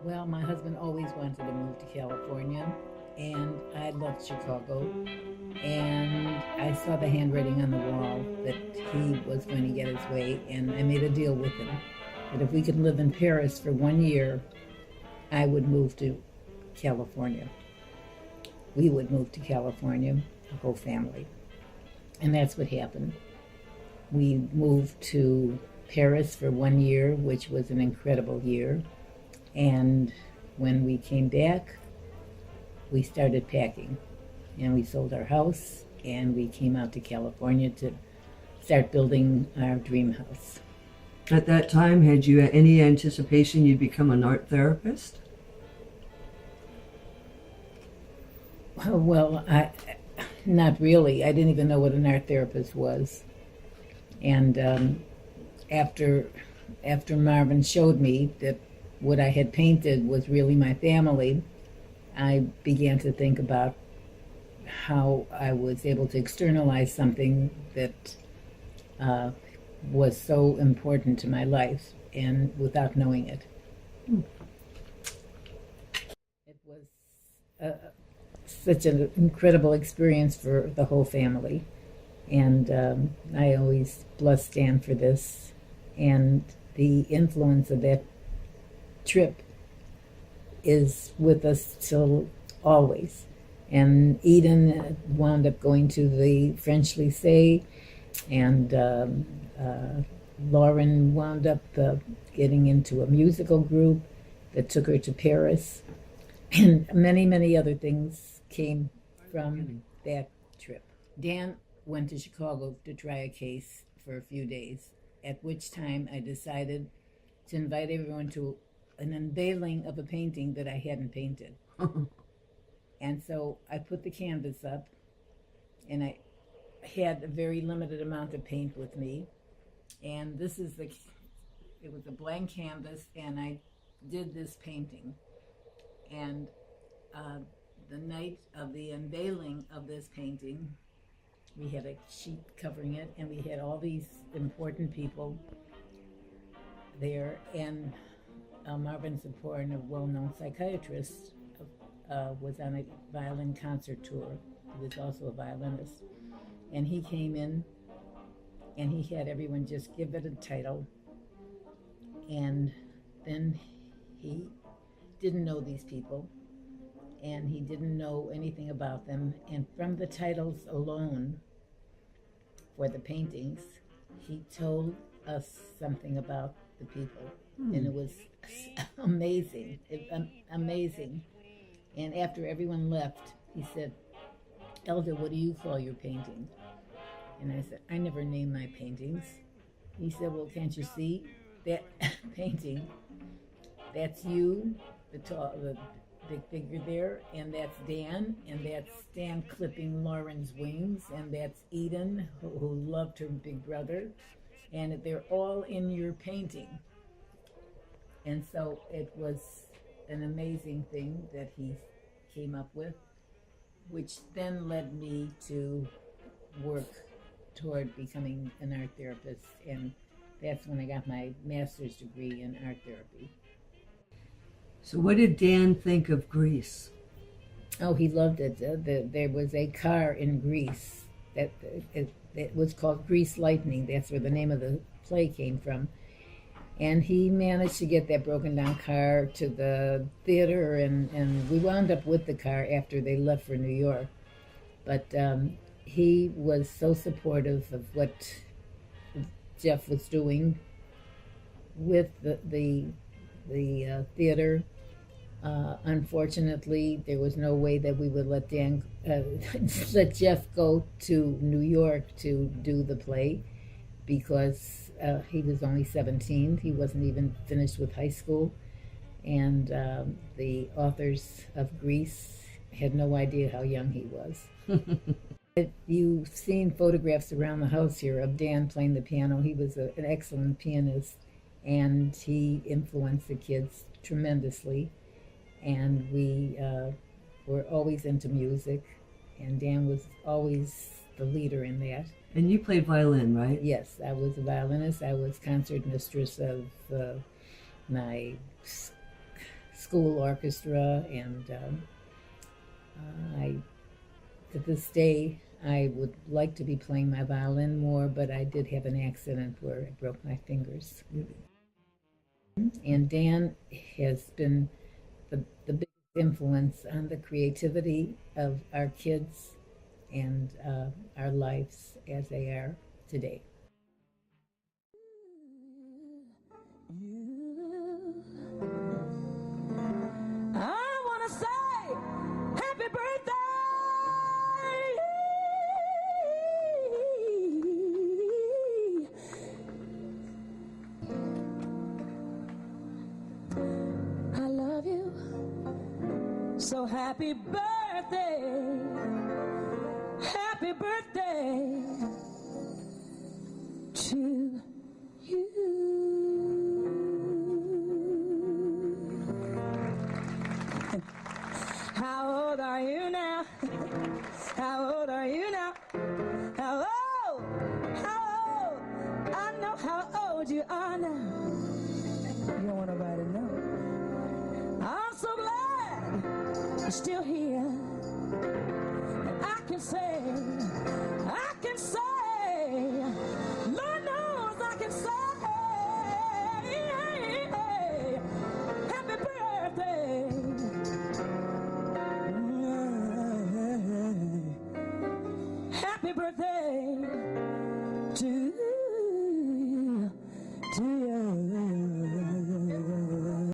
Well, my husband always wanted to move to California, and I loved Chicago. And I saw the handwriting on the wall that he was going to get his way, and I made a deal with him that if we could live in Paris for 1 year, I would move to California. We would move to California, the whole family. And that's what happened. We moved to Paris for 1 year, which was an incredible year. And when we came back, we started packing. And we sold our house, and we came out to California to start building our dream house. At that time, had you any anticipation you'd become an art therapist? Well, not really. I didn't even know what an art therapist was. And after Marvin showed me that what I had painted was really my family, I began to think about how I was able to externalize something that was so important to my life, and without knowing it. It was such an incredible experience for the whole family, and I always bless Dan for this, and the influence of that trip is with us till always. And Eden wound up going to the French Lycée, and Lauren wound up getting into a musical group that took her to Paris, and many, many other things came from that trip. Dan went to Chicago to try a case for a few days, at which time I decided to invite everyone to an unveiling of a painting that I hadn't painted. And so I put the canvas up, and I had a very limited amount of paint with me. And it was a blank canvas, and I did this painting. And the night of the unveiling of this painting, we had a sheet covering it, and we had all these important people there. And Marvin Zaporin, a well-known psychiatrist, was on a violin concert tour. He was also a violinist. And he came in, and he had everyone just give it a title. And then he didn't know these people, and he didn't know anything about them. And from the titles alone for the paintings, he told us something about the people. And it was amazing, amazing. And after everyone left, he said, "Elda, what do you call your painting?" And I said, "I never name my paintings." He said, "Well, can't you see that painting? That's you, the big figure there, and that's Dan, and that's Dan clipping Lauren's wings, and that's Eden, who loved her big brother, and they're all in your painting." And so it was an amazing thing that he came up with, which then led me to work toward becoming an art therapist. And that's when I got my master's degree in art therapy. So what did Dan think of Greece? Oh, he loved it. There was a car in Greece that it was called Grease Lightning. That's where the name of the play came from. And he managed to get that broken down car to the theater, and we wound up with the car after they left for New York. But he was so supportive of what Jeff was doing with the theater. Unfortunately, there was no way that we would let let Jeff go to New York to do the play, because he was only 17. He wasn't even finished with high school. And the authors of Grease had no idea how young he was. You've seen photographs around the house here of Dan playing the piano. He was an excellent pianist, and he influenced the kids tremendously. And we were always into music, and Dan was always the leader in that. And you played violin, right? Yes, I was a violinist. I was concert mistress of my school orchestra, and I, to this day, I would like to be playing my violin more, but I did have an accident where I broke my fingers. And Dan has been the biggest influence on the creativity of our kids and our lives as they are today. I want to say happy birthday. I love you. So happy birthday. Happy birthday to you. How old are you now? How old are you now? How old? How old? I know how old you are now. You don't want nobody to know. I'm so glad you're still here. And I can say, Lord knows I can say, happy birthday. Happy birthday